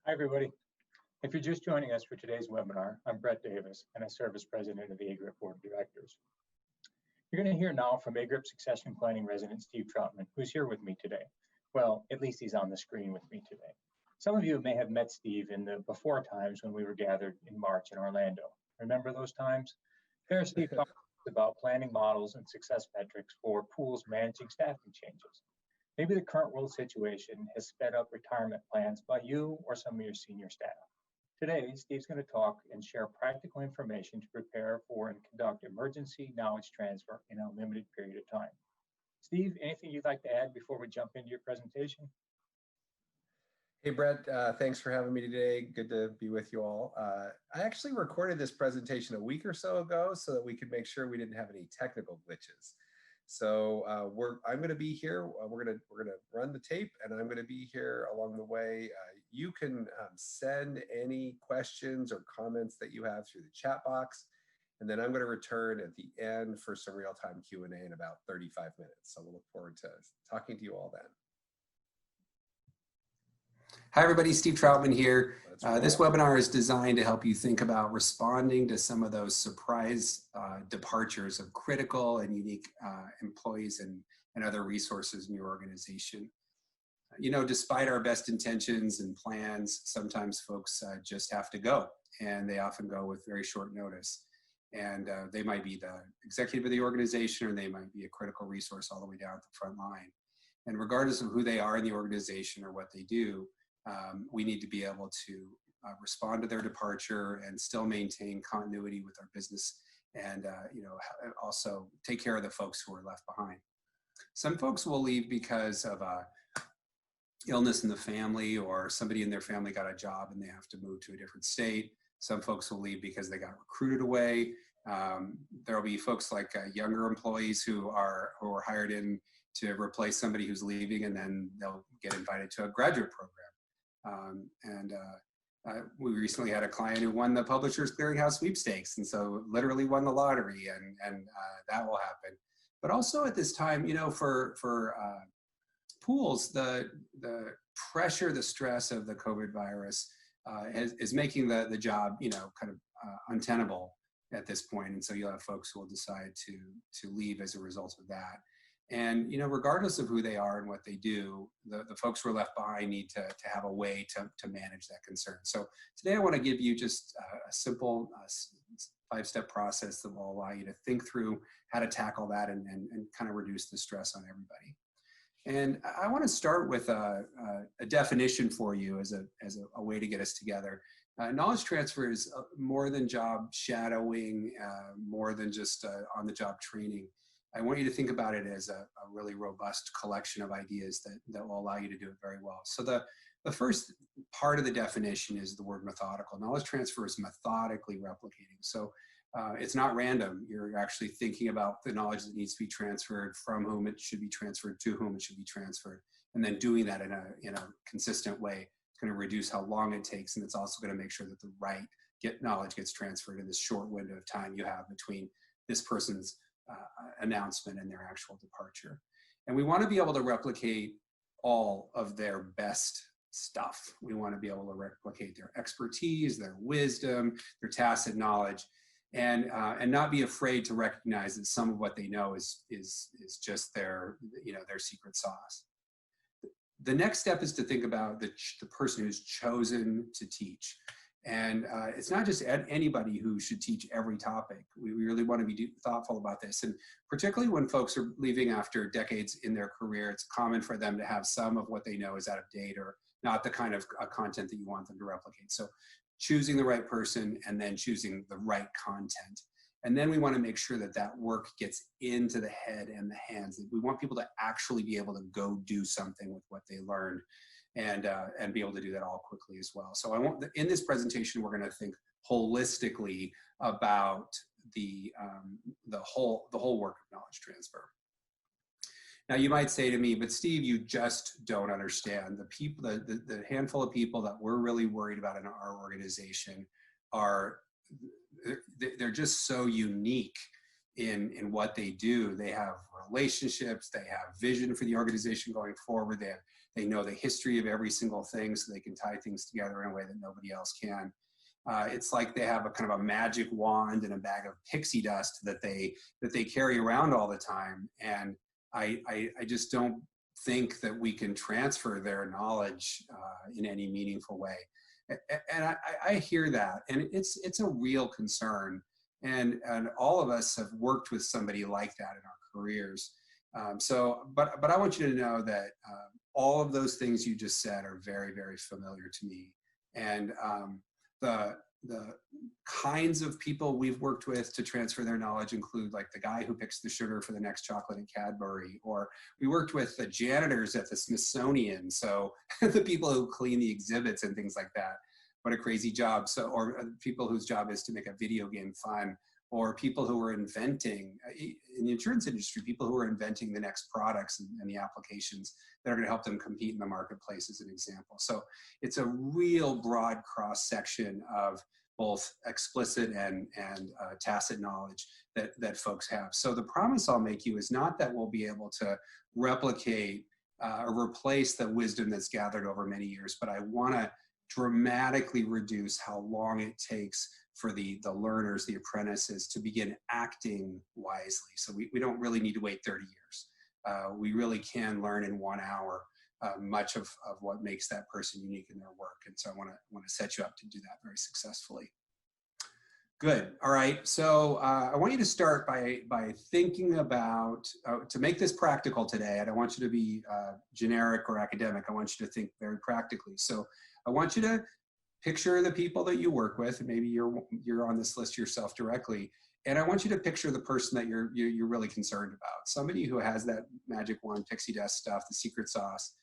Hi, everybody. If you're just joining us for today's webinar, I'm Brett Davis, and I serve as president of the AGRIP Board of Directors. You're going to hear now from AGRIP Succession Planning resident Steve Troutman, who's here with me today. Well, at least he's on the screen with me today. Some of you may have met Steve in the before times when we were gathered in March in Orlando. Remember those times? There, Steve talked about planning models and success metrics for pools managing staffing changes. Maybe the current world situation has sped up retirement plans by you or some of your senior staff. Today, Steve's going to talk and share practical information to prepare for and conduct emergency knowledge transfer in a limited period of time. Steve, anything you'd like to add before we jump into your presentation? Hey, Brett, thanks for having me today. Good to be with you all. I actually recorded this presentation a week or so ago so that we could make sure we didn't have any technical glitches. So I'm going to be here. We're going to run the tape, and I'm going to be here along the way. You can send any questions or comments that you have through the chat box, and then I'm going to return at the end for some real-time Q&A in about 35 minutes. So we'll look forward to talking to you all then. Hi, everybody. Steve Troutman here. This webinar is designed to help you think about responding to some of those surprise departures of critical and unique employees and other resources in your organization. You know, despite our best intentions and plans, sometimes folks just have to go, and they often go with very short notice. And they might be the executive of the organization, or they might be a critical resource all the way down at the front line. And regardless of who they are in the organization or what they do, we need to be able to respond to their departure and still maintain continuity with our business, and you know, also take care of the folks who are left behind. Some folks will leave because of illness in the family, or somebody in their family got a job and they have to move to a different state. Some folks will leave because they got recruited away. There will be folks like younger employees who are hired in to replace somebody who's leaving, and then they'll get invited to a graduate program. We recently had a client who won the Publishers Clearinghouse sweepstakes, and so literally won the lottery, and that will happen. But also at this time, you know, for pools, the pressure, the stress of the COVID virus is making the job, you know, kind of untenable at this point, and so you'll have folks who will decide to leave as a result of that. And, you know, regardless of who they are and what they do, the folks who are left behind need to have a way to manage that concern. So today I want to give you just a simple 5-step process that will allow you to think through how to tackle that and kind of reduce the stress on everybody. And I want to start with a definition for you as a way to get us together. Knowledge transfer is more than job shadowing, more than just on-the-job training. I want you to think about it as a really robust collection of ideas that will allow you to do it very well. So the first part of the definition is the word methodical. Knowledge transfer is methodically replicating. So it's not random. You're actually thinking about the knowledge that needs to be transferred, from whom it should be transferred, to whom it should be transferred, and then doing that in a consistent way. It's going to reduce how long it takes, and it's also going to make sure that the right knowledge gets transferred in this short window of time you have between this person's announcement and their actual departure. And we want to be able to replicate all of their best stuff. We want to be able to replicate their expertise, their wisdom, their tacit knowledge, and not be afraid to recognize that some of what they know is just their secret sauce. The next step is to think about the person who's chosen to teach. And it's not just anybody who should teach every topic. We really want to be thoughtful about this. And particularly when folks are leaving after decades in their career, it's common for them to have some of what they know is out of date or not the kind of content that you want them to replicate. So choosing the right person and then choosing the right content. And then we want to make sure that that work gets into the head and the hands. We want people to actually be able to go do something with what they learned, and be able to do that all quickly as well. So in this presentation, we're going to think holistically about the whole work of knowledge transfer. Now you might say to me, but Steve, you just don't understand. The people, the handful of people that we're really worried about in our organization they're just so unique in what they do. They have relationships, they have vision for the organization going forward, they know the history of every single thing, so they can tie things together in a way that nobody else can. It's like they have a kind of a magic wand and a bag of pixie dust that they carry around all the time. And I just don't think that we can transfer their knowledge in any meaningful way. And I hear that, and it's a real concern. And all of us have worked with somebody like that in our careers. But I want you to know that all of those things you just said are very, very familiar to me. And the kinds of people we've worked with to transfer their knowledge include like the guy who picks the sugar for the next chocolate at Cadbury, or we worked with the janitors at the Smithsonian, so the people who clean the exhibits and things like that. What a crazy job. So, or people whose job is to make a video game fun, or people who are inventing, in the insurance industry, people who are inventing the next products and the applications that are going to help them compete in the marketplace, as an example. So it's a real broad cross section of both explicit and tacit knowledge that folks have. So the promise I'll make you is not that we'll be able to replicate or replace the wisdom that's gathered over many years, but I want to dramatically reduce how long it takes for the learners, the apprentices, to begin acting wisely. So we don't really need to wait 30 years. We really can learn in 1 hour much of what makes that person unique in their work. And so I want to set you up to do that very successfully. Good. All right. So I want you to start by thinking about, to make this practical today, I don't want you to be generic or academic. I want you to think very practically. So I want you to picture the people that you work with, and maybe you're on this list yourself directly. And I want you to picture the person that you're really concerned about, somebody who has that magic wand, pixie dust stuff, the secret sauce.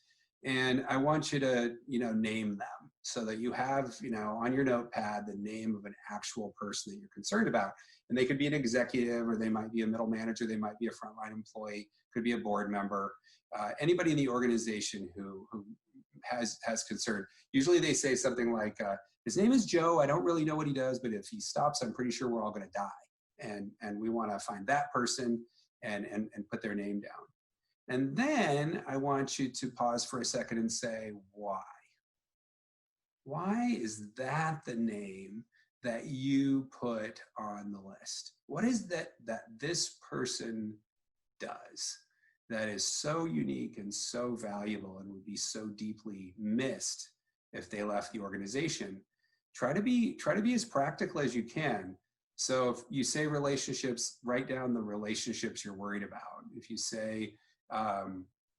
And I want you to, name them so that you have, on your notepad, the name of an actual person that you're concerned about. And they could be an executive, or they might be a middle manager, they might be a frontline employee, could be a board member, anybody in the organization who has concern. Usually they say something like, his name is Joe, I don't really know what he does, but if he stops, I'm pretty sure we're all gonna die. And we wanna find that person and put their name down. And then I want you to pause for a second and say, why? Why is that the name that you put on the list? What is that this person does that is so unique and so valuable and would be so deeply missed if they left the organization? Try to be as practical as you can. So if you say relationships, write down the relationships you're worried about. If you say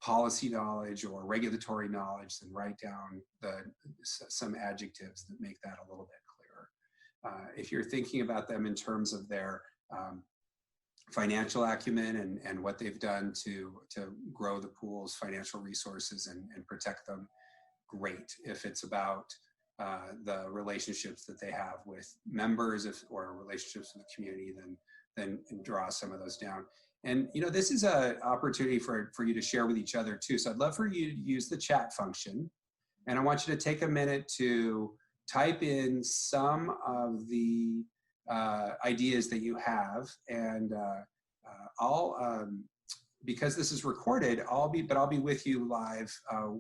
policy knowledge or regulatory knowledge, then write down some adjectives that make that a little bit clearer. If you're thinking about them in terms of their financial acumen and what they've done to grow the pool's financial resources and protect them, great. If it's about the relationships that they have with members or relationships with the community, then draw some of those down. And this is an opportunity for you to share with each other too. So I'd love for you to use the chat function. And I want you to take a minute to type in some of the ideas that you have. And because this is recorded, I'll be with you live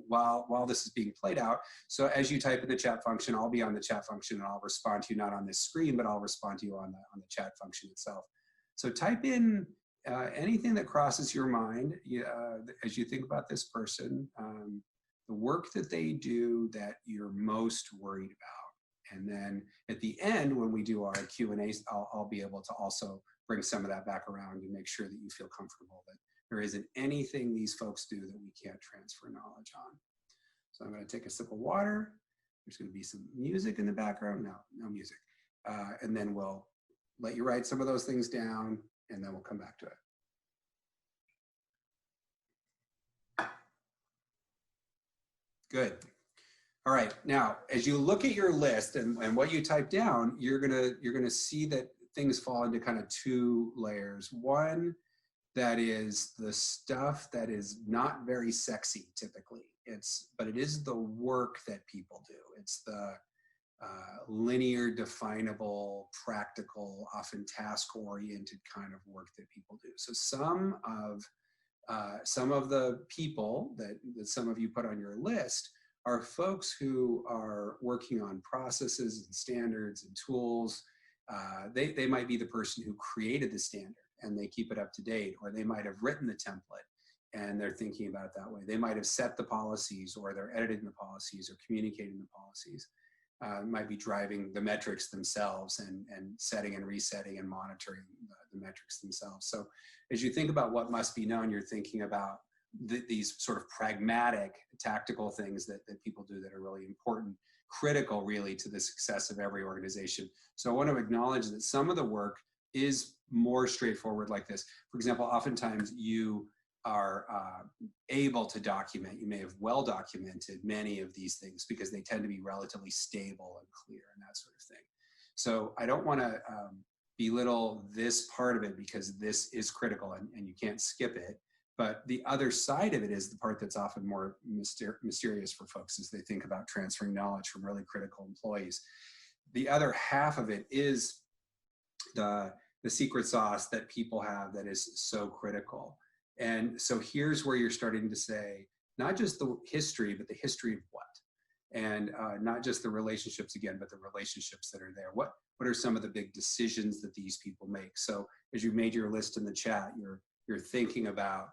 while this is being played out. So as you type in the chat function, I'll be on the chat function and I'll respond to you, not on this screen, but I'll respond to you on the chat function itself. So type in anything that crosses your mind as you think about this person, the work that they do that you're most worried about. And then at the end, when we do our Q&As, I'll be able to also bring some of that back around and make sure that you feel comfortable that there isn't anything these folks do that we can't transfer knowledge on. So I'm going to take a sip of water. There's going to be some music in the background. No music. And then we'll let you write some of those things down, and then we'll come back to it. Good. All right. Now, as you look at your list and what you type down, you're gonna see that things fall into kind of two layers. One that is the stuff that is not very sexy typically. But it is the work that people do. It's the linear, definable, practical, often task-oriented kind of work that people do. So some of the people that some of you put on your list are folks who are working on processes and standards and tools. They might be the person who created the standard and they keep it up to date, or they might have written the template and they're thinking about it that way. They might have set the policies, or they're editing the policies or communicating the policies. Might be driving the metrics themselves and setting and resetting and monitoring the metrics themselves. So as you think about what must be known, you're thinking about these sort of pragmatic, tactical things that people do that are really important, critical really to the success of every organization. So I want to acknowledge that some of the work is more straightforward like this. For example, oftentimes you are able to document, you may have well documented many of these things because they tend to be relatively stable and clear and that sort of thing. So I don't want to belittle this part of it because this is critical and you can't skip it. But the other side of it is the part that's often more mysterious for folks as they think about transferring knowledge from really critical employees. The other half of it is the secret sauce that people have that is so critical. And so here's where you're starting to say, not just the history, but the history of what? And not just the relationships again, but the relationships that are there. What are some of the big decisions that these people make? So as you made your list in the chat, you're thinking about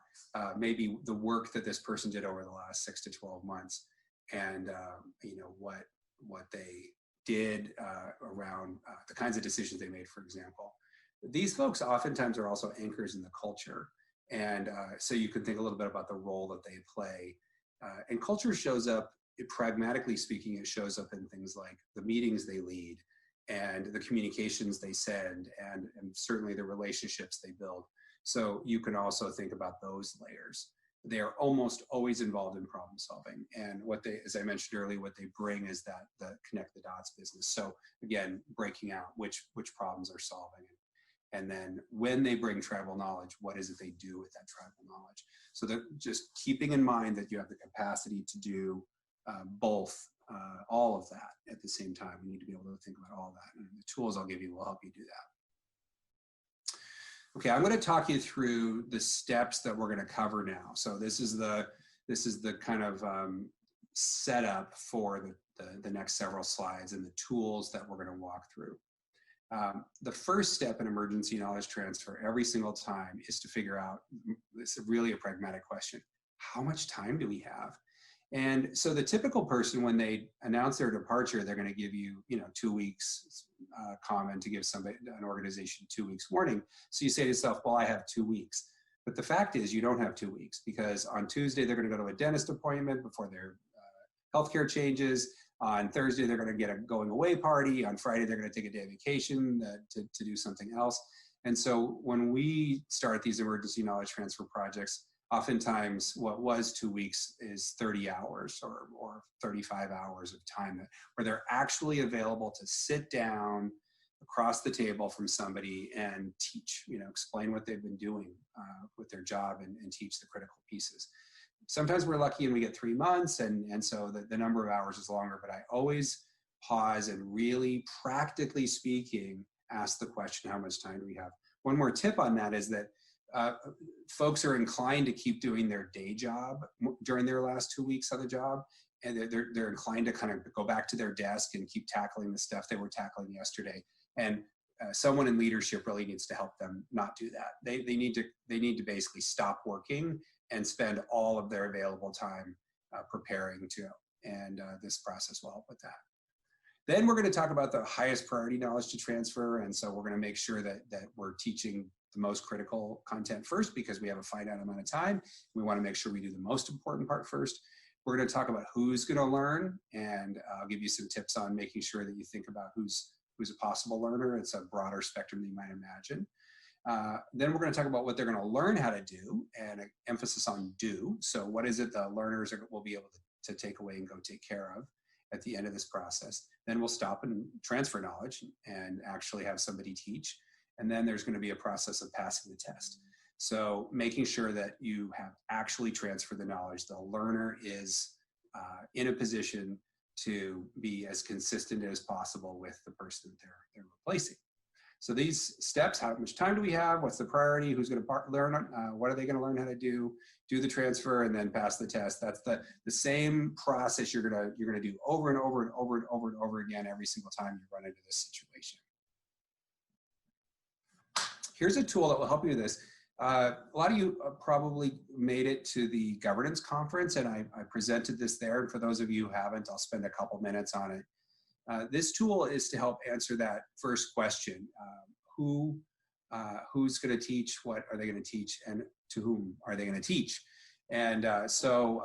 maybe the work that this person did over the last 6 to 12 months, and what they did around the kinds of decisions they made, for example. These folks oftentimes are also anchors in the culture. And so you can think a little bit about the role that they play. And culture shows up, pragmatically speaking, it shows up in things like the meetings they lead and the communications they send and certainly the relationships they build. So you can also think about those layers. They are almost always involved in problem solving. And what they, as I mentioned earlier, what they bring is that the connect the dots business. So again, breaking out which problems they're solving. And then when they bring tribal knowledge, what is it they do with that tribal knowledge? So that just keeping in mind that you have the capacity to do both, all of that at the same time. We need to be able to think about all that. And the tools I'll give you will help you do that. Okay, I'm going to talk you through the steps that we're going to cover now. So this is the kind of setup for the next several slides and the tools that we're going to walk through. The first step in emergency knowledge transfer every single time is to figure out, it's really a pragmatic question, how much time do we have? And so the typical person, when they announce their departure, they're going to give you, 2 weeks, common to give an organization 2 weeks warning. So you say to yourself, well, I have 2 weeks. But the fact is you don't have 2 weeks, because on Tuesday, they're going to go to a dentist appointment before their healthcare changes. On Thursday, they're going to get a going away party. On Friday, they're going to take a day of vacation to do something else. And so when we start these emergency knowledge transfer projects, oftentimes what was 2 weeks is 30 hours or 35 hours of time where they're actually available to sit down across the table from somebody and teach, explain what they've been doing with their job and teach the critical pieces. Sometimes we're lucky and we get 3 months, and so the number of hours is longer, but I always pause and really, practically speaking, ask the question, how much time do we have? One more tip on that is that folks are inclined to keep doing their day job during their last 2 weeks on the job, and they're inclined to kind of go back to their desk and keep tackling the stuff they were tackling yesterday. And someone in leadership really needs to help them not do that. They need to basically stop working and spend all of their available time preparing to, and this process will help with that. Then we're going to talk about the highest priority knowledge to transfer, and so we're going to make sure that we're teaching the most critical content first, because we have a finite amount of time. We want to make sure we do the most important part first. We're going to talk about who's going to learn, and I'll give you some tips on making sure that you think about who's a possible learner. It's a broader spectrum than you might imagine. Then we're going to talk about what they're going to learn how to do, and an emphasis on do. So what is it the learners will be able to take away and go take care of at the end of this process? Then we'll stop and transfer knowledge and actually have somebody teach. And then there's going to be a process of passing the test. So making sure that you have actually transferred the knowledge, the learner is in a position to be as consistent as possible with the person that they're replacing. So these steps, how much time do we have? What's the priority? Who's going to learn? What are they going to learn how to do the transfer, and then pass the test? That's the same process you're going to do over and over and over and over and over again every single time you run into this situation. Here's a tool that will help you with this. A lot of you probably made it to the governance conference, and I presented this there. And for those of you who haven't, I'll spend a couple minutes on it. This tool is to help answer that first question. Who's going to teach? What are they going to teach? And to whom are they going to teach? And so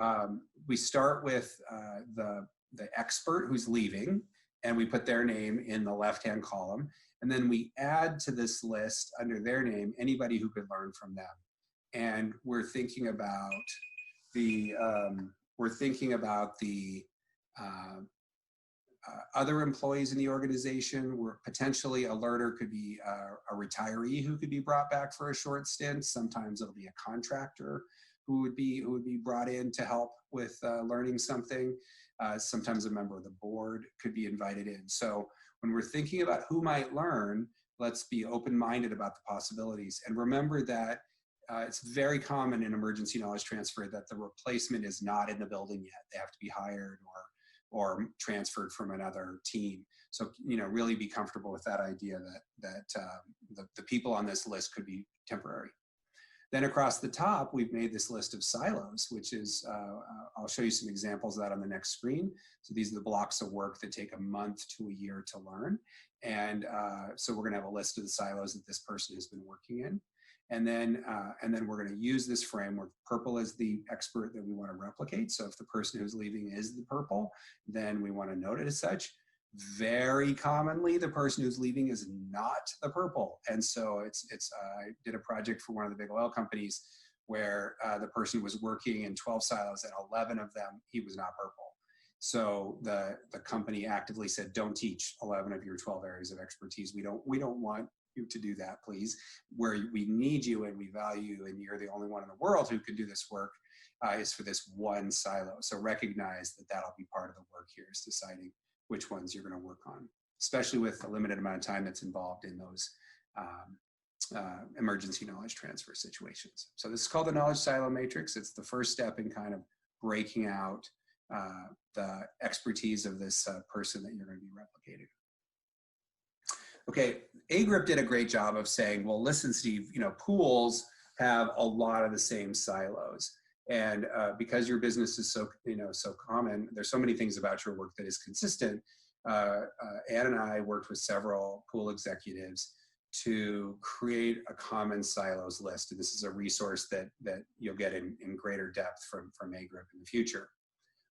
we start with the expert who's leaving, and we put their name in the left-hand column. And then we add to this list under their name anybody who could learn from them. And we're thinking about the other employees in the organization. Where potentially a learner could be a retiree who could be brought back for a short stint. Sometimes it'll be a contractor who would be brought in to help with learning something. Sometimes a member of the board could be invited in. So when we're thinking about who might learn, let's be open-minded about the possibilities. And remember that it's very common in emergency knowledge transfer that the replacement is not in the building yet. They have to be hired or transferred from another team. So, really be comfortable with that idea that the people on this list could be temporary. Then across the top, we've made this list of silos, which is, I'll show you some examples of that on the next screen. So these are the blocks of work that take a month to a year to learn. And so we're gonna have a list of the silos that this person has been working in. And then we're gonna use this framework. Purple is the expert that we wanna replicate. So if the person who's leaving is the purple, then we wanna note it as such. Very commonly, the person who's leaving is not the purple. And so I did a project for one of the big oil companies where the person was working in 12 silos, and 11 of them, he was not purple. So the company actively said, don't teach 11 of your 12 areas of expertise. We don't want you to do that, please. Where we need you and we value you and you're the only one in the world who can do this work is for this one silo. So recognize that that'll be part of the work here, is deciding which ones you're going to work on, especially with a limited amount of time that's involved in those emergency knowledge transfer situations. So this is called the knowledge silo matrix. It's the first step in kind of breaking out the expertise of this person that you're going to be replicating. Okay, AGRIP did a great job of saying, well, listen, Steve, pools have a lot of the same silos. And because your business is so common, there's so many things about your work that is consistent. Ann and I worked with several pool executives to create a common silos list. And this is a resource that you'll get in greater depth from AGRIP in the future.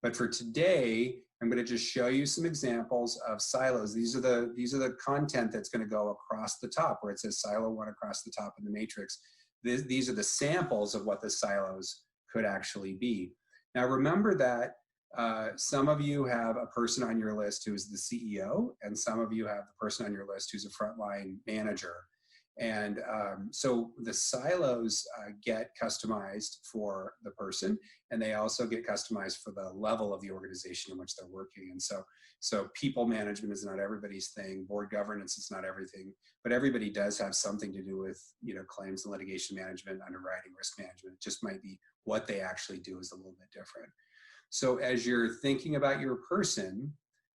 But for today, I'm going to just show you some examples of silos. These are the content that's going to go across the top, where it says silo 1 across the top in the matrix. These are the samples of what the silos could actually be. Now remember that some of you have a person on your list who is the CEO, and some of you have the person on your list who's a frontline manager. And so the silos get customized for the person, and they also get customized for the level of the organization in which they're working. And so people management is not everybody's thing, board governance is not everything, but everybody does have something to do with claims and litigation management, underwriting, risk management. It just might be what they actually do is a little bit different. So as you're thinking about your person,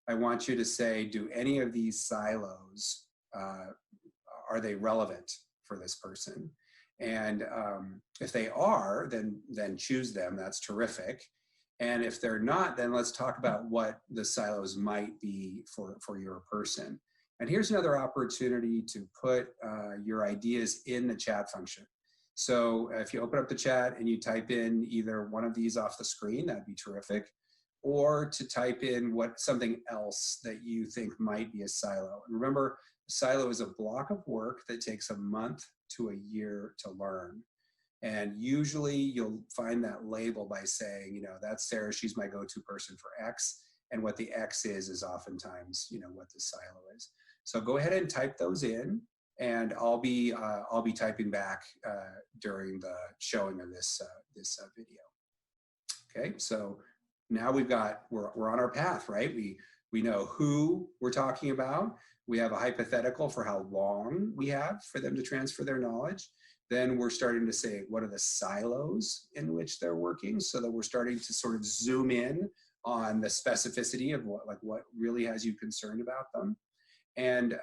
I want you to say, do any of these silos, are they relevant for this person? And if they are, then choose them. That's terrific. And if they're not, then let's talk about what the silos might be for your person. And here's another opportunity to put your ideas in the chat function. So if you open up the chat and you type in either one of these off the screen, that'd be terrific. Or to type in something else that you think might be a silo. And remember, a silo is a block of work that takes a month to a year to learn. And usually you'll find that label by saying, that's Sarah, she's my go-to person for X. And what the X is oftentimes, what the silo is. So go ahead and type those in, and I'll be typing back during the showing of this video. Okay, so now we're on our path, right? We know who we're talking about. We have a hypothetical for how long we have for them to transfer their knowledge. Then we're starting to say, what are the silos in which they're working, so that we're starting to sort of zoom in on the specificity of what really has you concerned about them. And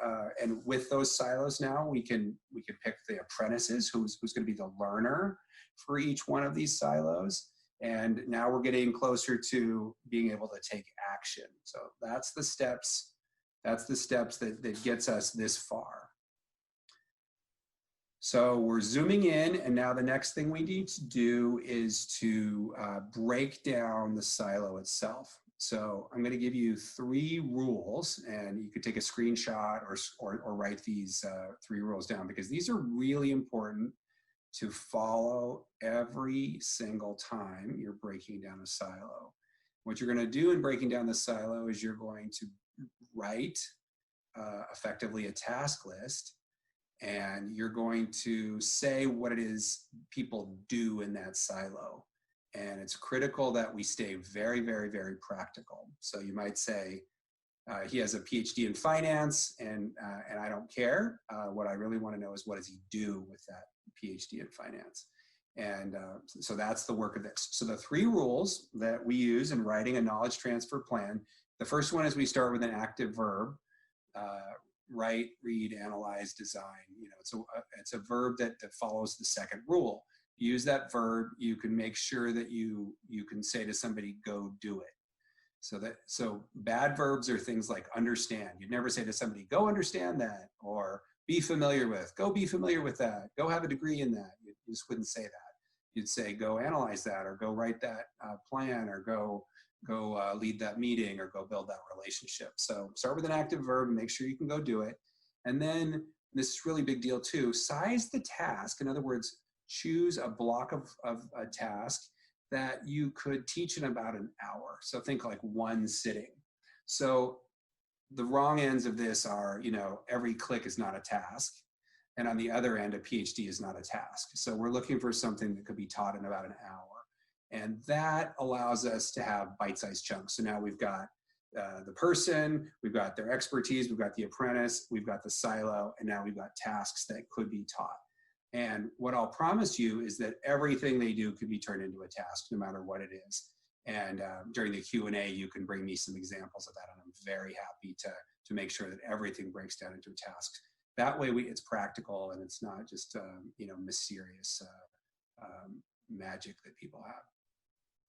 with those silos now, we can pick the apprentices, who's going to be the learner for each one of these silos. And now we're getting closer to being able to take action. So that's the steps. That's the steps that gets us this far. So we're zooming in, and now the next thing we need to do is to break down the silo itself. So I'm going to give you 3 rules, and you could take a screenshot or write these 3 rules down, because these are really important to follow every single time you're breaking down a silo. What you're going to do in breaking down the silo is you're going to write effectively a task list, and you're going to say what it is people do in that silo. And it's critical that we stay very, very, very practical. So you might say, he has a PhD in finance, and I don't care. What I really want to know is, what does he do with that PhD in finance? And so that's the work of this. So the 3 rules that we use in writing a knowledge transfer plan, the first one is we start with an active verb. Write, read, analyze, design. You know, it's a verb that follows the second rule. Use that verb. You can make sure that you can say to somebody, go do it. So bad verbs are things like understand. You'd never say to somebody, go understand that, or be familiar with, go be familiar with that, go have a degree in that. You just wouldn't say that. You'd say, go analyze that, or go write that plan, or go lead that meeting, or go build that relationship. So start with an active verb and make sure you can go do it. And then, this is really big deal too, size the task. In other words, choose a block of a task that you could teach in about an hour. So think like 1 sitting. So the wrong ends of this are, you know, every click is not a task. And on the other end, a PhD is not a task. So we're looking for something that could be taught in about an hour. And that allows us to have bite-sized chunks. So now we've got the person, we've got their expertise, we've got the apprentice, we've got the silo, and now we've got tasks that could be taught. And what I'll promise you is that everything they do could be turned into a task, no matter what it is. And during the Q&A, you can bring me some examples of that, and I'm very happy to make sure that everything breaks down into a task. That way, it's practical, and it's not just you know, mysterious magic that people have.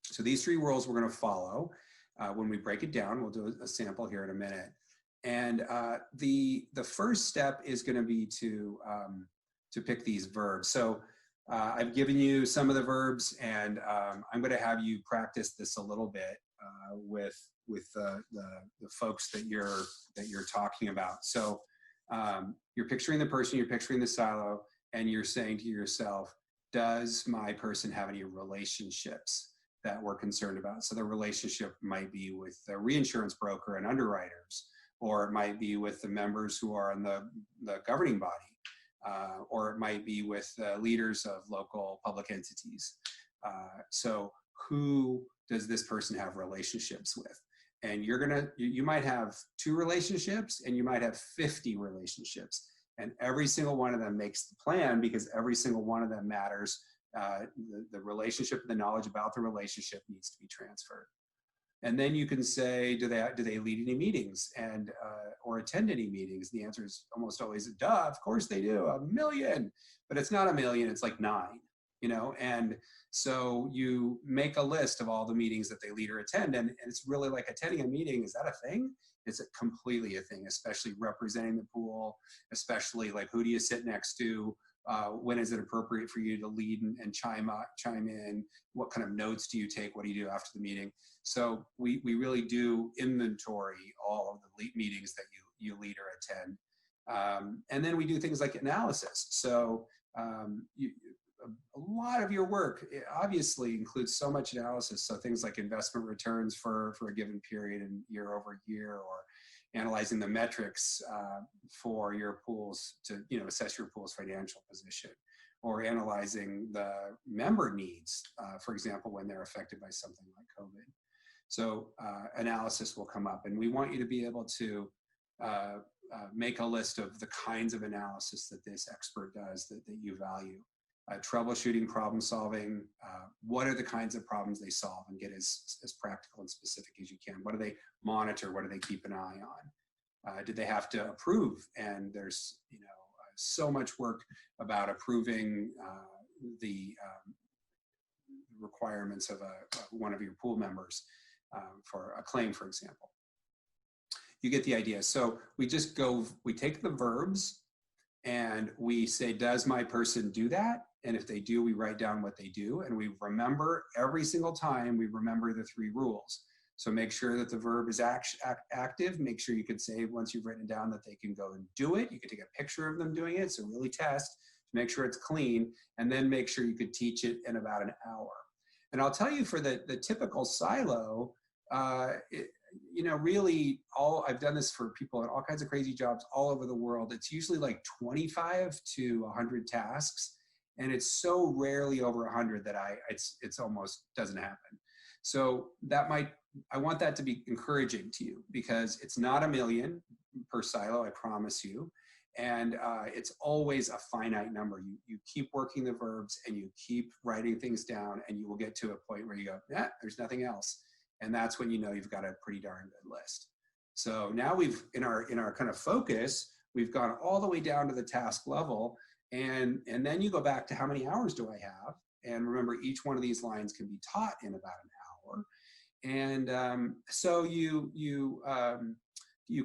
So these 3 rules we're going to follow. When we break it down, we'll do a sample here in a minute. And the first step is going to be to pick these verbs. So I've given you some of the verbs, and I'm going to have you practice this a little bit with the folks that you're talking about. So you're picturing the person, you're picturing the silo, and you're saying to yourself, does my person have any relationships that we're concerned about? So the relationship might be with the reinsurance broker and underwriters, or it might be with the members who are in the governing body, or it might be with leaders of local public entities. So who does this person have relationships with? And you might have 2 relationships, and you might have 50 relationships. And every single one of them makes the plan, because every single one of them matters. The relationship, the knowledge about the relationship needs to be transferred. And then you can say, do they lead any meetings and or attend any meetings? The answer is almost always, duh, of course they do, 1 million. But it's not 1 million, it's like 9, you know? And so you make a list of all the meetings that they lead or attend, and it's really like attending a meeting. Is that a thing? It's completely a thing, especially representing the pool, especially like, who do you sit next to? When is it appropriate for you to lead and chime in? What kind of notes do you take? What do you do after the meeting? So we really do inventory all of the meetings that you lead or attend. And then we do things like analysis. So a lot of your work obviously includes so much analysis. So things like investment returns for a given period and year over year, or analyzing the metrics for your pools to, you know, assess your pool's financial position, or analyzing the member needs, for example, when they're affected by something like COVID. So analysis will come up, and we want you to be able to make a list of the kinds of analysis that this expert does that you value. Troubleshooting, problem solving, what are the kinds of problems they solve, and get as practical and specific as you can. What do they monitor? What do they keep an eye on? Do they have to approve? And there's so much work about approving the requirements of one of your pool members for a claim, for example. You get the idea. So we take the verbs and we say, does my person do that? And if they do, we write down what they do. And we remember every single time, we remember the 3 rules. So make sure that the verb is active. Make sure you can say, once you've written down, that they can go and do it. You can take a picture of them doing it. So really test, make sure it's clean, and then make sure you could teach it in about an hour. And I'll tell you, for the typical silo, really I've done this for people in all kinds of crazy jobs all over the world. It's usually like 25 to 100 tasks. And it's so rarely over 100 that it's almost doesn't happen. So I want that to be encouraging to you, because it's not a million per silo, I promise you. And it's always a finite number. You keep working the verbs and you keep writing things down, and you will get to a point where you go, yeah, there's nothing else. And that's when you know you've got a pretty darn good list. So now in our kind of focus, we've gone all the way down to the task level. And then you go back to, how many hours do I have? And remember, each one of these lines can be taught in about an hour. And so you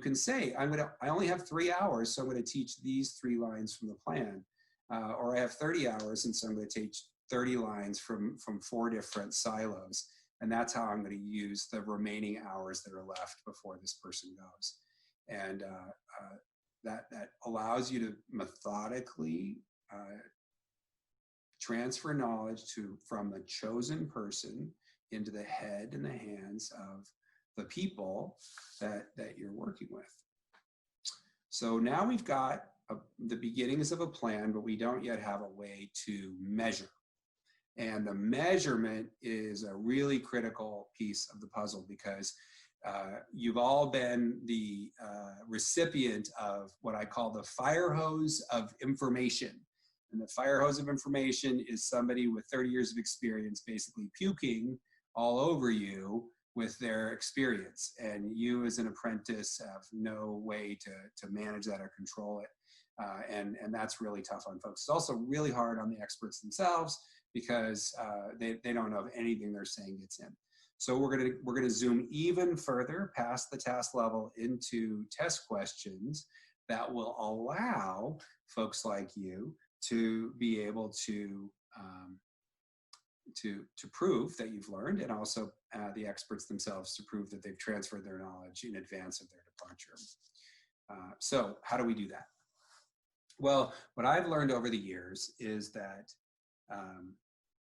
can say, I only have 3 hours, so I'm going to teach these 3 lines from the plan. Or I have 30 hours, and so I'm going to teach 30 lines from 4 different silos. And that's how I'm going to use the remaining hours that are left before this person goes. And that allows you to methodically transfer knowledge from the chosen person into the head and the hands of the people that you're working with. So now we've got the beginnings of a plan, but we don't yet have a way to measure. And the measurement is a really critical piece of the puzzle, because you've all been the recipient of what I call the fire hose of information. And the fire hose of information is somebody with 30 years of experience basically puking all over you with their experience. And you as an apprentice have no way to manage that or control it. And that's really tough on folks. It's also really hard on the experts themselves, because they don't know if anything they're saying gets in. So we're gonna zoom even further past the task level into test questions that will allow folks like you to be able to prove that you've learned, and also the experts themselves to prove that they've transferred their knowledge in advance of their departure. So how do we do that? Well, what I've learned over the years is that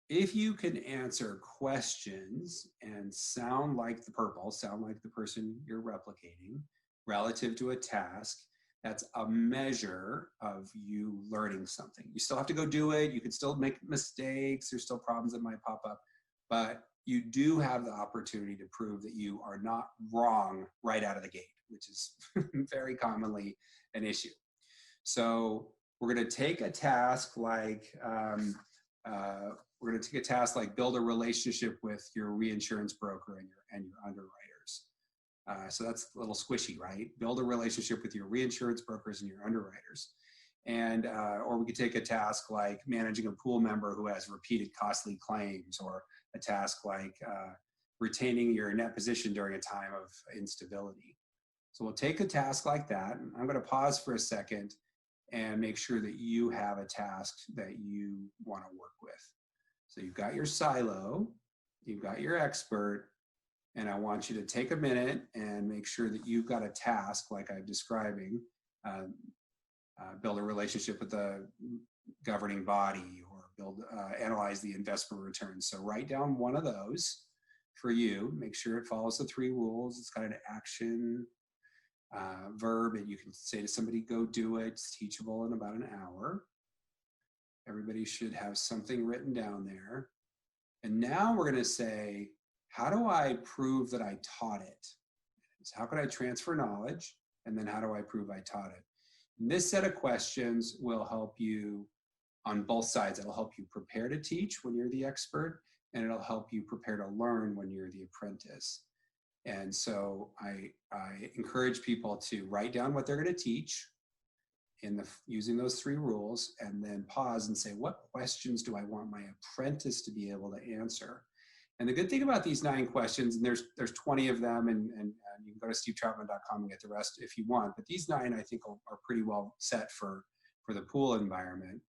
if you can answer questions and sound like the person you're replicating relative to a task, that's a measure of you learning something. You still have to go do it. You can still make mistakes. There's still problems that might pop up, but you do have the opportunity to prove that you are not wrong right out of the gate, which is very commonly an issue. So we're going to take a task like build a relationship with your reinsurance broker and your underwriters. So that's a little squishy, right? Build a relationship with your reinsurance brokers and your underwriters. And or we could take a task like managing a pool member who has repeated costly claims, or a task like retaining your net position during a time of instability. So we'll take a task like that, and I'm going to pause for a second and make sure that you have a task that you want to work with. So you've got your silo, you've got your expert, and I want you to take a minute and make sure that you've got a task like I'm describing. Build a relationship with the governing body, or analyze the investment returns. So write down one of those for you. Make sure it follows the 3 rules. It's got an action, verb, and you can say to somebody, go do it. It's teachable in about an hour. Everybody should have something written down there. And now we're going to say, how do I prove that I taught it? So how can I transfer knowledge? And then how do I prove I taught it? And this set of questions will help you on both sides. It'll help you prepare to teach when you're the expert, and it'll help you prepare to learn when you're the apprentice. And so I encourage people to write down what they're going to teach using those 3 rules, and then pause and say, what questions do I want my apprentice to be able to answer? And the good thing about these 9 questions, and there's 20 of them, and you can go to stevetroutman.com and get the rest if you want, but these 9 I think are pretty well set for the pool environment.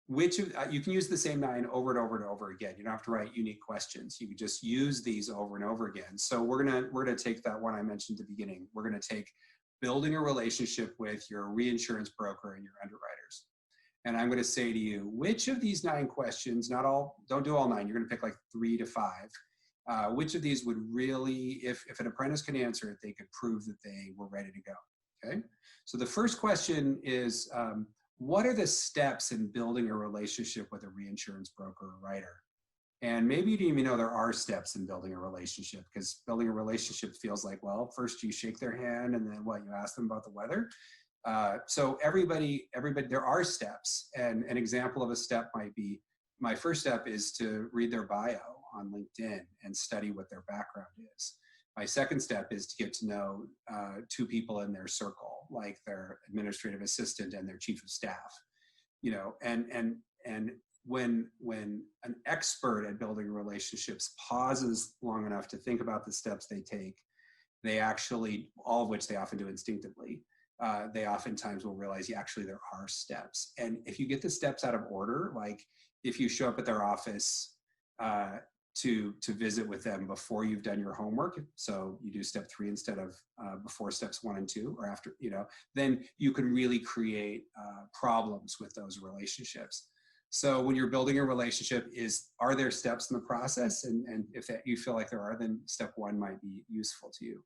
You can use the same 9 over and over and over again. You don't have to write unique questions. You can just use these over and over again. So we're gonna take that one I mentioned at the beginning. We're gonna take building a relationship with your reinsurance broker and your underwriters. And I'm gonna say to you, which of these 9 questions, don't do all 9, you're gonna pick like 3 to 5. Which of these would really, if an apprentice can answer it, they could prove that they were ready to go, okay? So the first question is, what are the steps in building a relationship with a reinsurance broker or writer? And maybe you didn't even know there are steps in building a relationship, because building a relationship feels like, well, first you shake their hand and then what, you ask them about the weather? So everybody, there are steps. And an example of a step might be, my first step is to read their bio on LinkedIn and study what their background is. My second step is to get to know 2 people in their circle, like their administrative assistant and their chief of staff. You know, and when an expert at building relationships pauses long enough to think about the steps they take, they actually, all of which they often do instinctively, they oftentimes will realize, yeah, actually there are steps. And if you get the steps out of order, like if you show up at their office to visit with them before you've done your homework, so you do step 3 instead of before steps 1 and 2, or after, you know, then you can really create problems with those relationships. So when you're building a relationship, are there steps in the process? And if you feel like there are, then step 1 might be useful to you.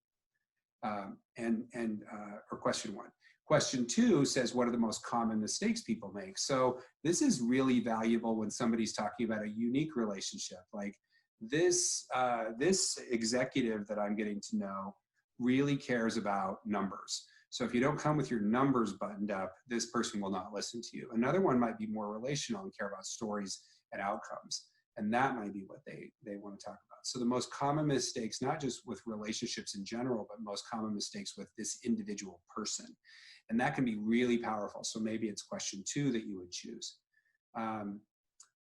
Or question 1. Question 2 says, what are the most common mistakes people make? So this is really valuable when somebody's talking about a unique relationship. Like this executive that I'm getting to know really cares about numbers. So if you don't come with your numbers buttoned up, this person will not listen to you. Another one might be more relational and care about stories and outcomes. And that might be what they want to talk about. So the most common mistakes, not just with relationships in general, but most common mistakes with this individual person. And that can be really powerful. So maybe it's question 2 that you would choose.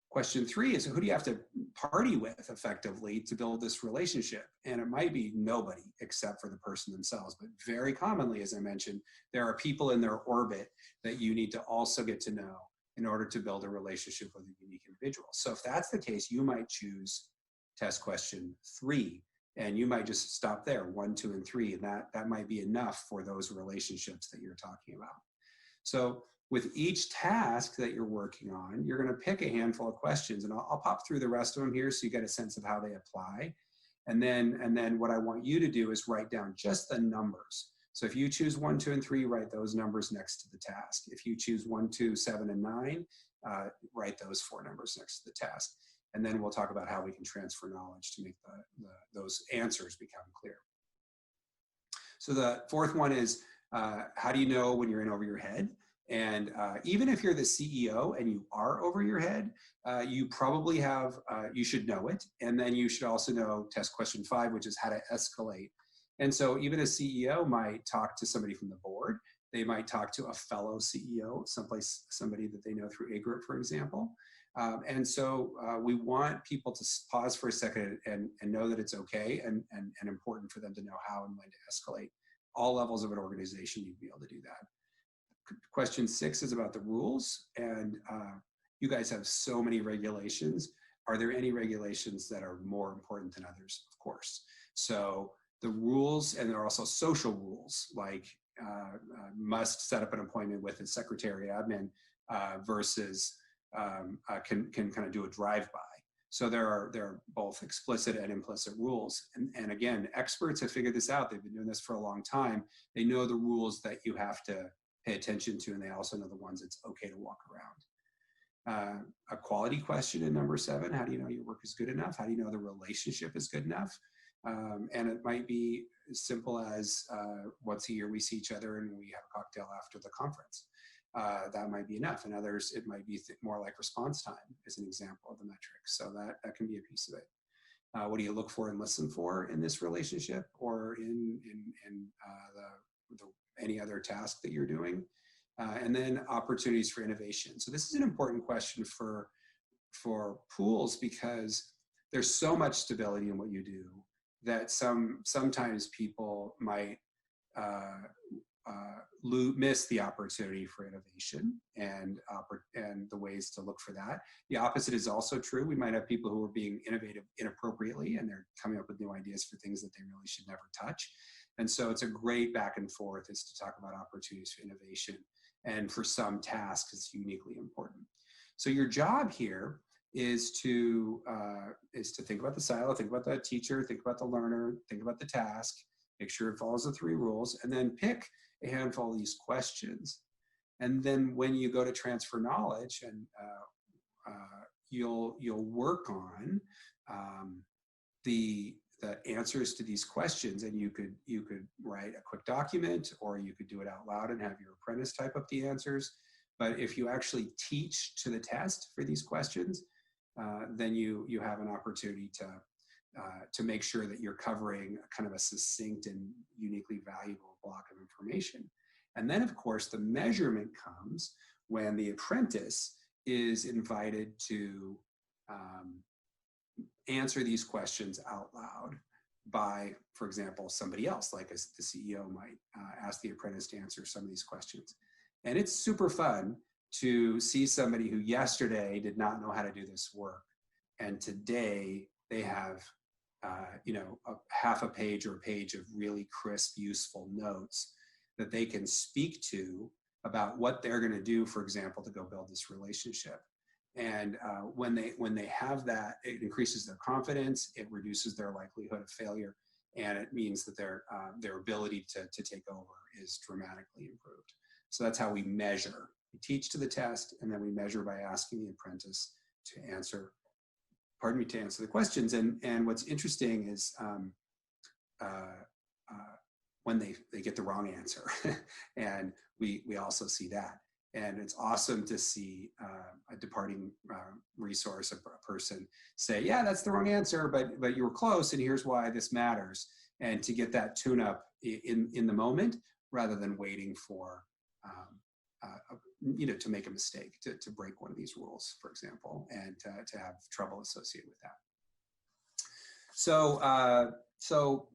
Question 3 is, who do you have to party with effectively to build this relationship? And it might be nobody except for the person themselves. But very commonly, as I mentioned, there are people in their orbit that you need to also get to know in order to build a relationship with a unique individual. So if that's the case, you might choose test question 3, and you might just stop there, 1, 2, and 3, and that might be enough for those relationships that you're talking about. So with each task that you're working on, you're going to pick a handful of questions, and I'll pop through the rest of them here so you get a sense of how they apply. And then what I want you to do is write down just the numbers. So if you choose 1, 2, and 3, write those numbers next to the task. If you choose 1, 2, 7, and 9, write those 4 numbers next to the task. And then we'll talk about how we can transfer knowledge to make those answers become clear. So the 4th one is, how do you know when you're in over your head? And even if you're the CEO and you are over your head, you probably you should know it. And then you should also know test question 5, which is how to escalate. And so even a CEO might talk to somebody from the board. They might talk to a fellow CEO, somebody that they know through AGRIP, for example. And so we want people to pause for a second and know that it's okay and important for them to know how and when to escalate. All levels of an organization, you'd be able to do that. Question 6 is about the rules. And you guys have so many regulations. Are there any regulations that are more important than others? Of course. So the rules, and there are also social rules, like must set up an appointment with a secretary admin versus can kind of do a drive-by. So there are both explicit and implicit rules. And again, experts have figured this out. They've been doing this for a long time. They know the rules that you have to pay attention to, and they also know the ones it's okay to walk A quality question in number 7, how do you know your work is good enough? How do you know the relationship is good enough? And it might be as simple as once a year we see each other and we have a cocktail after the conference. That might be enough. And others, it might be more like response time as an example of the metric. So that can be a piece of it. What do you look for and listen for in this relationship or in any other task that you're doing? And then opportunities for innovation. So this is an important question for pools because there's so much stability in what you do that sometimes people might miss the opportunity for innovation and the ways to look for that. The opposite is also true. We might have people who are being innovative inappropriately and they're coming up with new ideas for things that they really should never touch. And so it's a great back and forth is to talk about opportunities for innovation. And for some tasks, it's uniquely important. So your job here is to think about the silo, think about the teacher, think about the learner, think about the task, make sure it follows the 3 rules, and then pick a handful of these questions. And then when you go to transfer knowledge, and you'll work on the answers to these questions, and you could write a quick document, or you could do it out loud and have your apprentice type up the answers. But if you actually teach to the test for these questions, then you have an opportunity to make sure that you're covering kind of a succinct and uniquely valuable block of information. And then, of course, the measurement comes when the apprentice is invited to answer these questions out loud by, for example, somebody else, like the CEO might ask the apprentice to answer some of these questions. And it's super fun to see somebody who yesterday did not know how to do this work, and today they have a half a page or a page of really crisp, useful notes that they can speak to about what they're going to do, for example, to go build this relationship. And when they have that, it increases their confidence, it reduces their likelihood of failure, and it means that their ability to take over is dramatically improved. So that's how we measure. We teach to the test, and then we measure by asking the apprentice to answer the questions. And what's interesting is when they get the wrong answer, and we also see that. And it's awesome to see a departing resource, a person say, yeah, that's the wrong answer, but you were close, and here's why this matters. And to get that tune-up in the moment, rather than waiting for, to make a mistake, to break one of these rules, for example, and to have trouble associated with that. So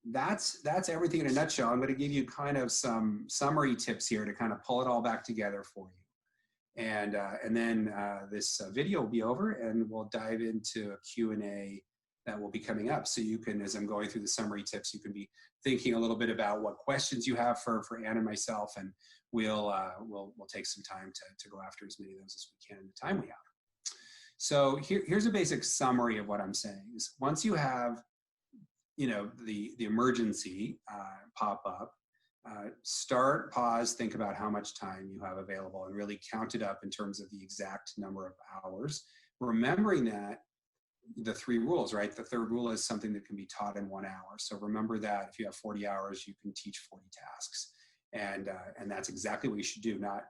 that's everything in a nutshell. I'm going to give you kind of some summary tips here to kind of pull it all back together for you. And then this video will be over, and we'll dive into a Q&A that will be coming up. So you can, as I'm going through the summary tips, you can be thinking a little bit about what questions you have for Anne and myself, and we'll take some time to go after as many of those as we can in the time we have. So here's a basic summary of what I'm saying. Is once you have the emergency pop up, start, pause, think about how much time you have available, and really count it up in terms of the exact number of hours. Remembering that the 3 rules, right? The 3rd rule is something that can be taught in 1 hour. So remember that if you have 40 hours, you can teach 40 tasks. And that's exactly what you should do, and that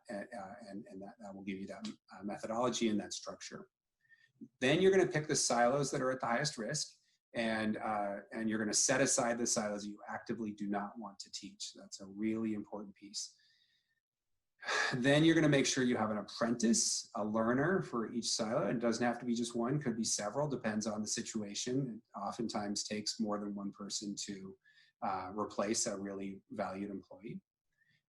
will give you that methodology and that structure. Then you're going to pick the silos that are at the highest risk, and you're going to set aside the silos you actively do not want to teach. That's a really important piece. Then you're going to make sure you have an apprentice, a learner for each silo. It doesn't have to be just one, could be several, depends on the situation. It oftentimes takes more than one person to replace a really valued employee.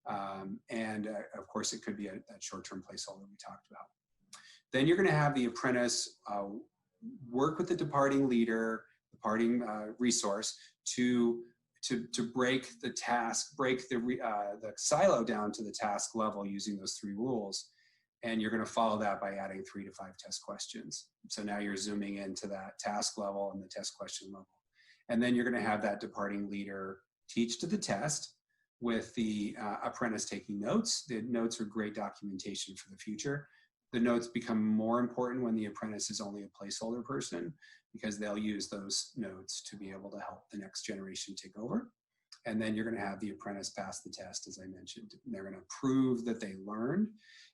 Of course, it could be a short-term placeholder we talked about. Then you're going to have the apprentice work with the departing leader, departing resource to break the task, break the silo down to the task level using those 3 rules. And you're going to follow that by adding 3 to 5 test questions. So now you're zooming into that task level and the test question level. And then you're going to have that departing leader teach to the test with the apprentice taking notes. The notes are great documentation for the future. The notes become more important when the apprentice is only a placeholder person, because they'll use those notes to be able to help the next generation take over. And then you're going to have the apprentice pass the test, as I mentioned. They're going to prove that they learned,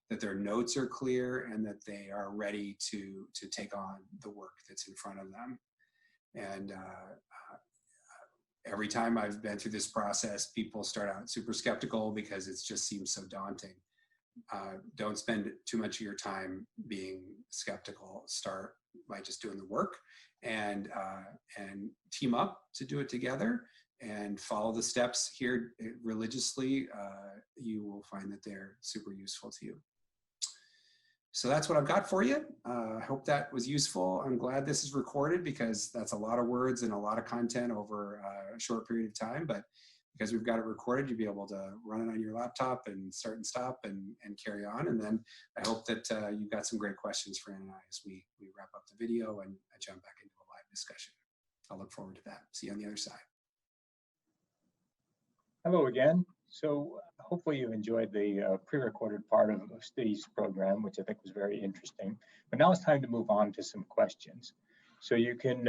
that their notes are clear, and that they are ready to take on the work that's in front of them. And every time I've been through this process, people start out super skeptical because it just seems so daunting. Don't spend too much of your time being skeptical. Start by just doing the work, and team up to do it together, and follow the steps here religiously. You will find that they're super useful to you. So that's what I've got for you. I hope that was useful. I'm glad this is recorded, because that's a lot of words and a lot of content over a short period of time, but because we've got it recorded, you'll be able to run it on your laptop and start and stop and carry on. And then I hope that you've got some great questions for Ann and I as we wrap up the video and jump back into a live discussion. I'll look forward to that. See you on the other side. Hello again. So hopefully you enjoyed the pre-recorded part of Steve's program, which I think was very interesting. But now it's time to move on to some questions. So you can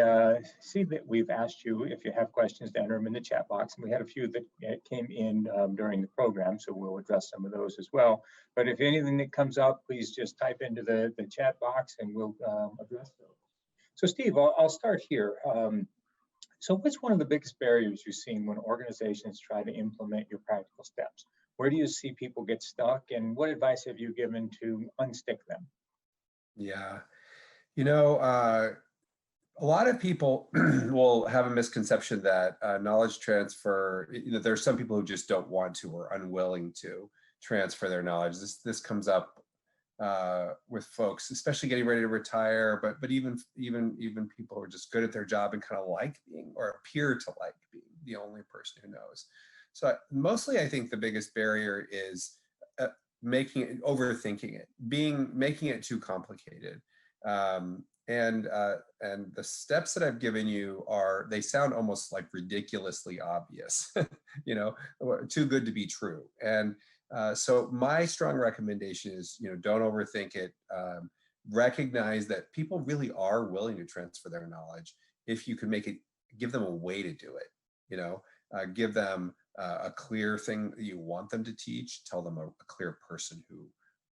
see that we've asked you, if you have questions, to enter them in the chat box. And we had a few that came in during the program, so we'll address some of those as well. But if anything that comes up, please just type into the chat box and we'll address those. So Steve, I'll start here. So what's one of the biggest barriers you've seen when organizations try to implement your practical steps? Where do you see people get stuck, and what advice have you given to unstick them? Yeah, you know, a lot of people will have a misconception that knowledge transfer, you know, there's some people who just don't want to or unwilling to transfer their knowledge. This comes up with folks, especially getting ready to retire, but even people who are just good at their job and kind of like being, or appear to like being, the only person who knows. So mostly I think the biggest barrier is overthinking it, making it too complicated. And the steps that I've given you they sound almost like ridiculously obvious, you know, too good to be true. And so my strong recommendation is, you know, don't overthink it. Recognize that people really are willing to transfer their knowledge if you can give them a way to do it, you know, give them a clear thing that you want them to teach, tell them a clear person who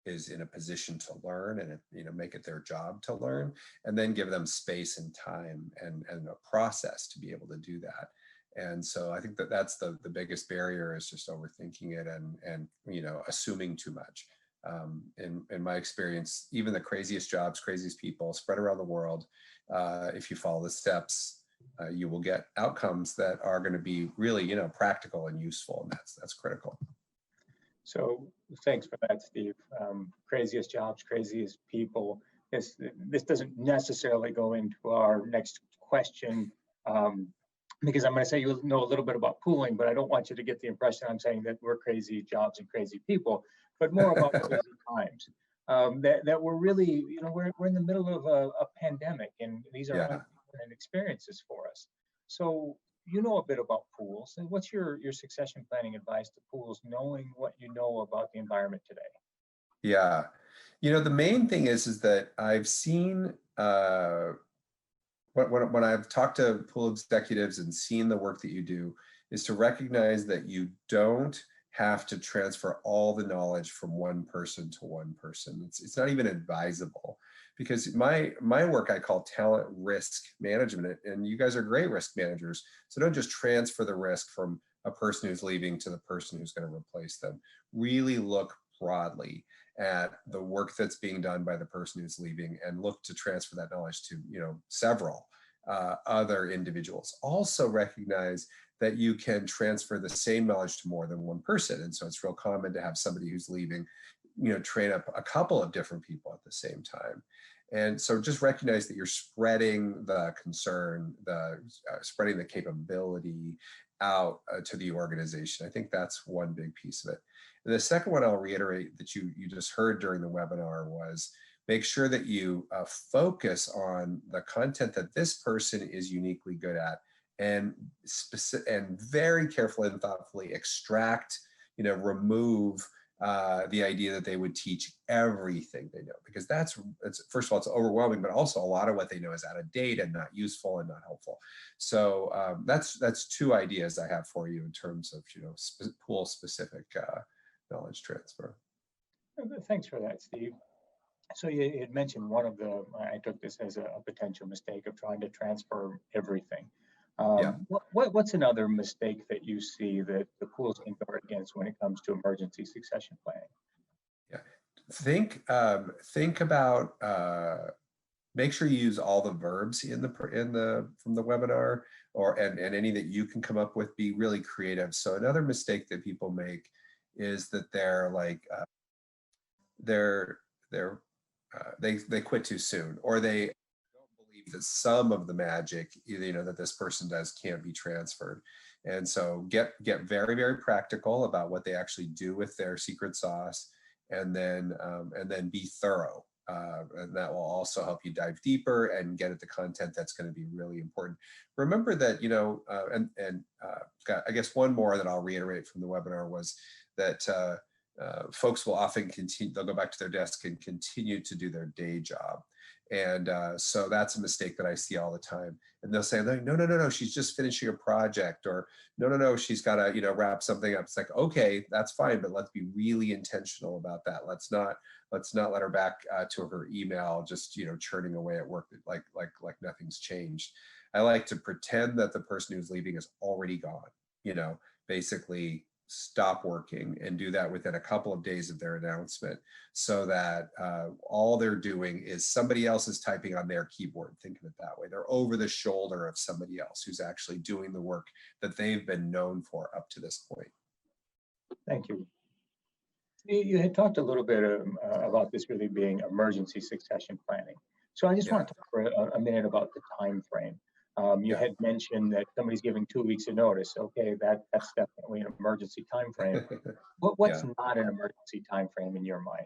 is in a position to learn, and, you know, make it their job to learn, and then give them space and time and a process to be able to do that. And so I think that that's the biggest barrier, is just overthinking it and you know, assuming too much. In my experience, even the craziest jobs, craziest people spread around the world, if you follow the steps, you will get outcomes that are going to be really, you know, practical and useful, and that's critical. So thanks for that, Steve. Craziest jobs, craziest people. This doesn't necessarily go into our next question, because I'm going to say you know a little bit about pooling, but I don't want you to get the impression I'm saying that we're crazy jobs and crazy people, but more about crazy times. That we're really, you know, we're in the middle of a pandemic, and these are unprecedented experiences for us. So you know a bit about pools, and what's your succession planning advice to pools, knowing what you know about the environment today? Yeah, you know, the main thing is that I've seen when I've talked to pool executives and seen the work that you do, is to recognize that you don't have to transfer all the knowledge from one person to one person. It's not even advisable, because my work I call talent risk management, and you guys are great risk managers. So don't just transfer the risk from a person who's leaving to the person who's going to replace them. Really look broadly at the work that's being done by the person who's leaving, and look to transfer that knowledge to, you know, several other individuals. Also recognize that you can transfer the same knowledge to more than one person. And so it's real common to have somebody who's leaving, you know, train up a couple of different people at the same time. And so just recognize that you're spreading the concern, spreading the capability out to the organization. I think that's one big piece of it. And the second one I'll reiterate that you just heard during the webinar was, make sure that you focus on the content that this person is uniquely good at, and very carefully and thoughtfully extract, you know, remove the idea that they would teach everything they know, because that's first of all, it's overwhelming, but also a lot of what they know is out of date and not useful and not helpful. So that's two ideas I have for you in terms of pool specific knowledge transfer. Thanks for that, Steve. So you had mentioned one of the, I took this as a potential mistake of trying to transfer everything. Yeah. What's another mistake that you see that the pools can guard against when it comes to emergency succession planning? Yeah, think about, make sure you use all the verbs from the webinar, and any that you can come up with. Be really creative. So another mistake that people make is that they're like, they quit too soon, or they don't believe that some of the magic that this person does can't be transferred. And so get very, very practical about what they actually do with their secret sauce, and then be thorough. And that will also help you dive deeper and get at the content that's going to be really important. Remember that, I guess one more that I'll reiterate from the webinar was that folks will often continue, they'll go back to their desk and continue to do their day job. And so that's a mistake that I see all the time. And they'll say, no, she's just finishing a project, or no, she's got to, wrap something up. It's like, okay, that's fine, but let's be really intentional about that. Let's not let her back to her email, just, churning away at work like nothing's changed. I like to pretend that the person who's leaving is already gone, basically stop working and do that within a couple of days of their announcement, so that all they're doing is somebody else is typing on their keyboard. Think of it that way. They're over the shoulder of somebody else who's actually doing the work that they've been known for up to this point. Thank you. You had talked a little bit about this really being emergency succession planning. So I just want to talk for a minute about the time frame. You had mentioned that somebody's giving 2 weeks of notice. Okay, that's definitely an emergency time frame. What's not an emergency time frame in your mind?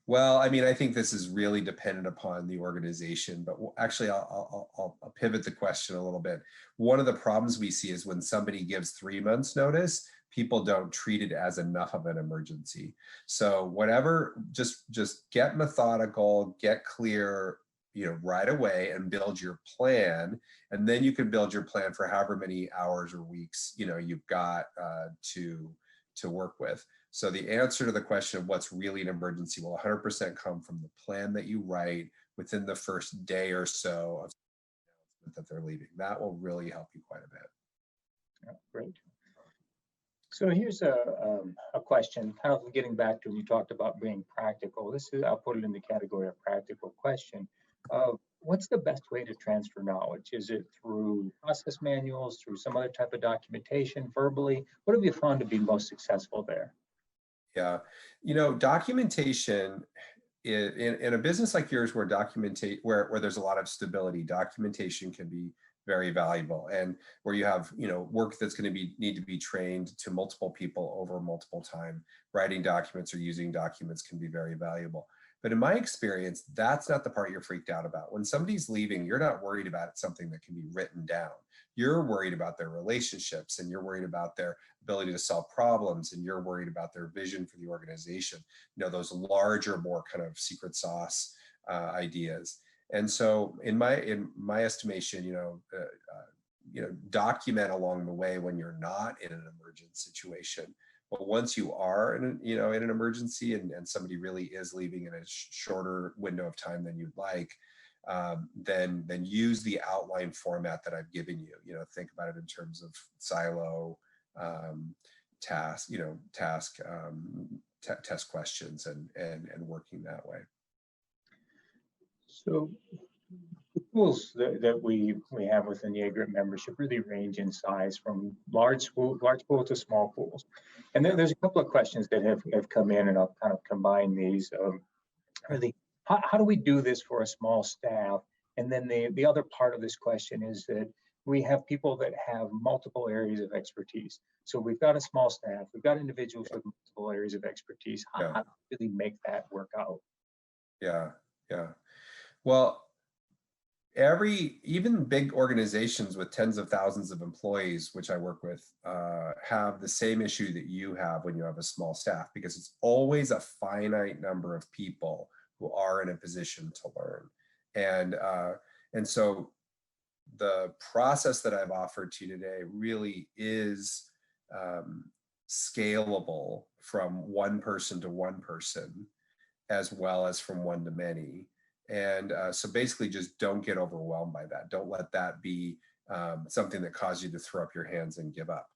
Well, I mean, I think this is really dependent upon the organization, but actually I'll pivot the question a little bit. One of the problems we see is when somebody gives 3 months notice, people don't treat it as enough of an emergency. So whatever, just get methodical, get clear, right away, and build your plan. And then you can build your plan for however many hours or weeks, you've got to work with. So the answer to the question of what's really an emergency will 100% come from the plan that you write within the first day or so of that they're leaving. That will really help you quite a bit. Yeah, great. So here's a question, kind of getting back to when you talked about being practical. I'll put it in the category of practical question. What's the best way to transfer knowledge? Is it through process manuals, through some other type of documentation, verbally? What have you found to be most successful there? Yeah, documentation in a business like yours where there's a lot of stability, documentation can be very valuable, and where you have work that's going to need to be trained to multiple people over multiple time. Writing documents or using documents can be very valuable. But in my experience, that's not the part you're freaked out about. When somebody's leaving, you're not worried about something that can be written down. You're worried about their relationships, and you're worried about their ability to solve problems, and you're worried about their vision for the organization. Those larger, more kind of secret sauce ideas. And so, in my estimation, document along the way when you're not in an emergent situation. But once you are in an emergency, and somebody really is leaving in a shorter window of time than you'd like, then use the outline format that I've given you. Think about it in terms of silo, task, test questions, and working that way. So the pools that we have within the AGRIP membership really range in size from large pools to small pools. And there's a couple of questions that have come in, and I'll kind of combine these. Really, how do we do this for a small staff? And then the other part of this question is that we have people that have multiple areas of expertise. So we've got a small staff, we've got individuals with multiple areas of expertise. How do we really make that work out? Yeah. Well, even big organizations with tens of thousands of employees, which I work with, have the same issue that you have when you have a small staff, because it's always a finite number of people who are in a position to learn. And so the process that I've offered to you today really is scalable from one person to one person, as well as from one to many. And so basically just don't get overwhelmed by that. Don't let that be something that causes you to throw up your hands and give up.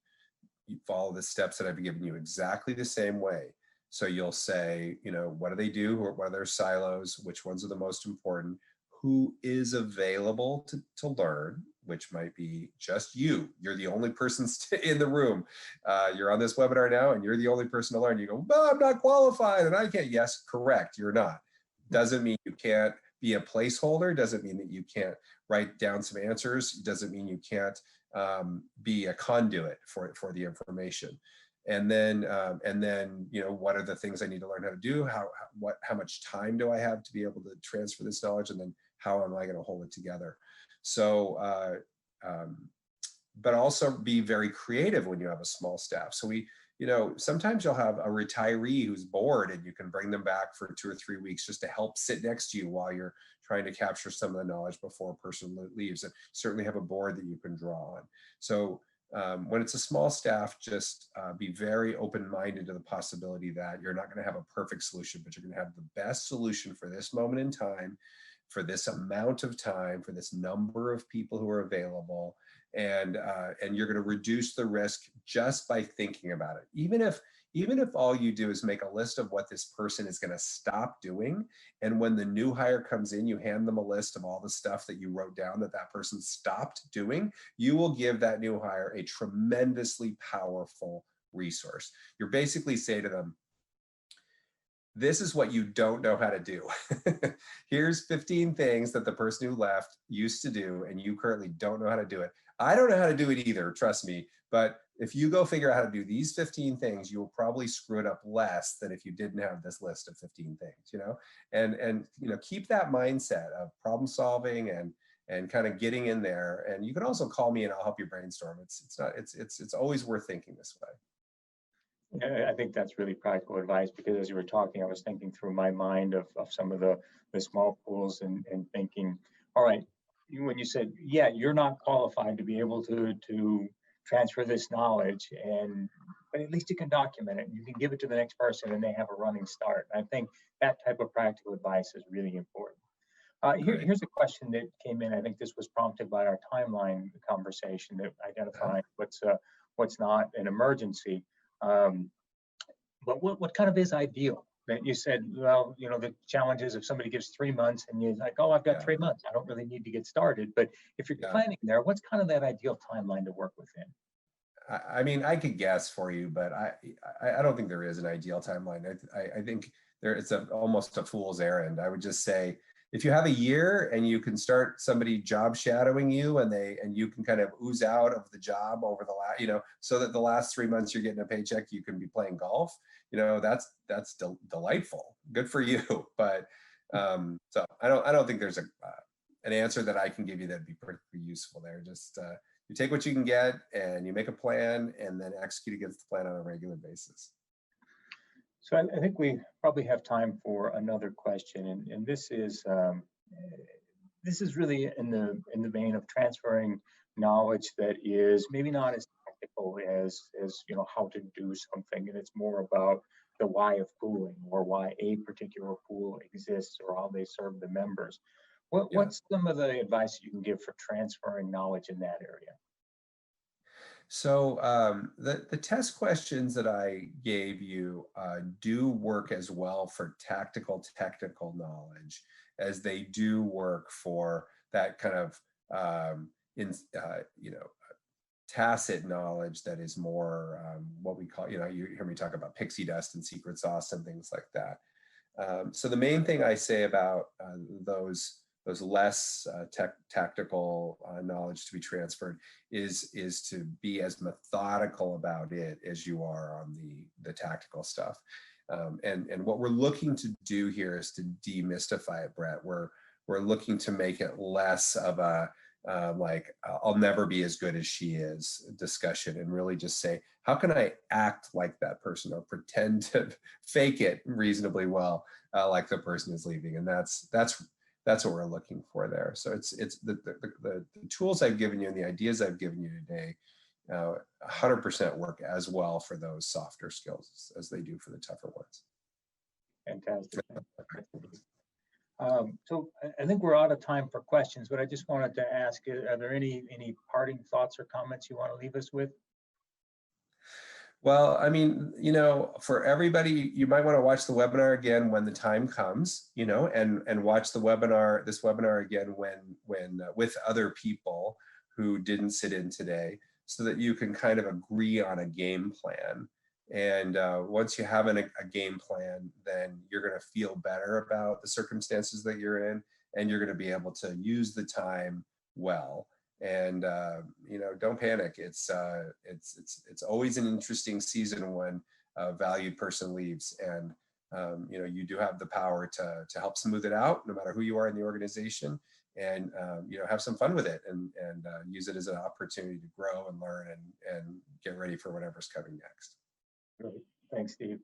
You follow the steps that I've given you exactly the same way. So you'll say, you know, what do they do? What are their silos? Which ones are the most important? Who is available to learn, which might be just you. You're the only person in the room. You're on this webinar now and you're the only person to learn. You go, well, I'm not qualified and I can't. Yes, correct, you're not. Doesn't mean you can't be a placeholder. Doesn't mean that you can't write down some answers. Doesn't mean you can't be a conduit for the information. And then, you know, what are the things I need to learn how to do? How much time do I have to be able to transfer this knowledge? And then how am I going to hold it together? So, but also be very creative when you have a small staff. So you know, sometimes you'll have a retiree who's bored and you can bring them back for 2 or 3 weeks just to help sit next to you while you're trying to capture some of the knowledge before a person leaves. And certainly have a board that you can draw on. So when it's a small staff, just be very open-minded to the possibility that you're not going to have a perfect solution, but you're going to have the best solution for this moment in time, for this amount of time, for this number of people who are available. And you're going to reduce the risk just by thinking about it. Even if all you do is make a list of what this person is going to stop doing, and when the new hire comes in, you hand them a list of all the stuff that you wrote down that person stopped doing, you will give that new hire a tremendously powerful resource. You're basically saying to them, this is what you don't know how to do. Here's 15 things that the person who left used to do, and you currently don't know how to do it. I don't know how to do it either, trust me. But if you go figure out how to do these 15 things, you will probably screw it up less than if you didn't have this list of 15 things, you know? And you know, keep that mindset of problem solving and kind of getting in there. And you can also call me and I'll help you brainstorm. It's always worth thinking this way. I think that's really practical advice, because as you were talking, I was thinking through my mind of some of the small pools and thinking, all right, when you said, yeah, you're not qualified to be able to transfer this knowledge, but at least you can document it. You can give it to the next person and they have a running start. I think that type of practical advice is really important. Here's a question that came in. I think this was prompted by our timeline conversation that identified what's not an emergency. But what kind of is ideal? That you said, well, you know, the challenge is if somebody gives 3 months and you're like, oh, I've got 3 months, I don't really need to get started. But if you're planning there, what's kind of that ideal timeline to work within? I mean, I could guess for you, but I don't think there is an ideal timeline. I think it's almost a fool's errand. I would just say, if you have a year and you can start somebody job shadowing you and you can kind of ooze out of the job over the last, you know, so that the last 3 months you're getting a paycheck, you can be playing golf, you know, that's delightful. Good for you. But so I don't think there's an answer that I can give you that'd be pretty useful there. Just you take what you can get and you make a plan and then execute against the plan on a regular basis. So I think we probably have time for another question, and this is really in the vein of transferring knowledge that is maybe not as technical as you know, how to do something, and it's more about the why of pooling, or why a particular pool exists, or how they serve the members. What's some of the advice you can give for transferring knowledge in that area? So the test questions that I gave you do work as well for technical knowledge as they do work for that kind of you know, tacit knowledge that is more what we call, you know, you hear me talk about pixie dust and secret sauce and things like that. So the main thing I say about those less tactical knowledge to be transferred is to be as methodical about it as you are on the tactical stuff. And what we're looking to do here is to demystify it, Brett. we're looking to make it less of a like I'll never be as good as she is discussion, and really just say, how can I act like that person or pretend to fake it reasonably well like the person is leaving. And that's what we're looking for there. So it's the tools I've given you and the ideas I've given you today 100% work as well for those softer skills as they do for the tougher ones. Fantastic. So I think we're out of time for questions, but I just wanted to ask, are there any parting thoughts or comments you want to leave us with? Well, I mean, you know, for everybody, you might want to watch the webinar again when the time comes, you know, and watch the webinar, this webinar again when with other people who didn't sit in today, so that you can kind of agree on a game plan. And once you have a game plan, then you're going to feel better about the circumstances that you're in, and you're going to be able to use the time well. And you know, don't panic. It's always an interesting season when a valued person leaves, and you know, you do have the power to help smooth it out, no matter who you are in the organization, and you know, have some fun with it, and use it as an opportunity to grow and learn and get ready for whatever's coming next. Great. Thanks, Steve.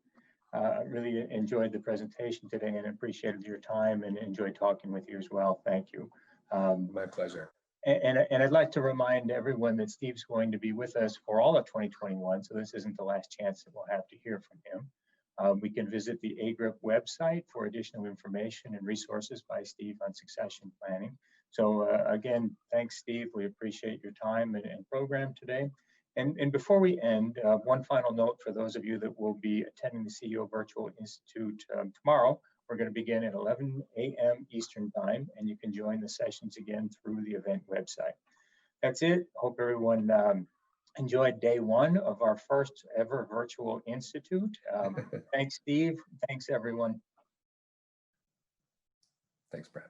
I really enjoyed the presentation today and appreciated your time, and enjoyed talking with you as well. Thank you. My pleasure. And I'd like to remind everyone that Steve's going to be with us for all of 2021, so this isn't the last chance that we'll have to hear from him. We can visit the AGRIP website for additional information and resources by Steve on succession planning. So again, thanks, Steve. We appreciate your time and program today. And before we end, one final note for those of you that will be attending the CEO Virtual Institute tomorrow. We're going to begin at 11 a.m. Eastern Time, and you can join the sessions again through the event website. That's it. Hope everyone enjoyed day one of our first ever Virtual Institute. Thanks, Steve. Thanks, everyone. Thanks, Brad.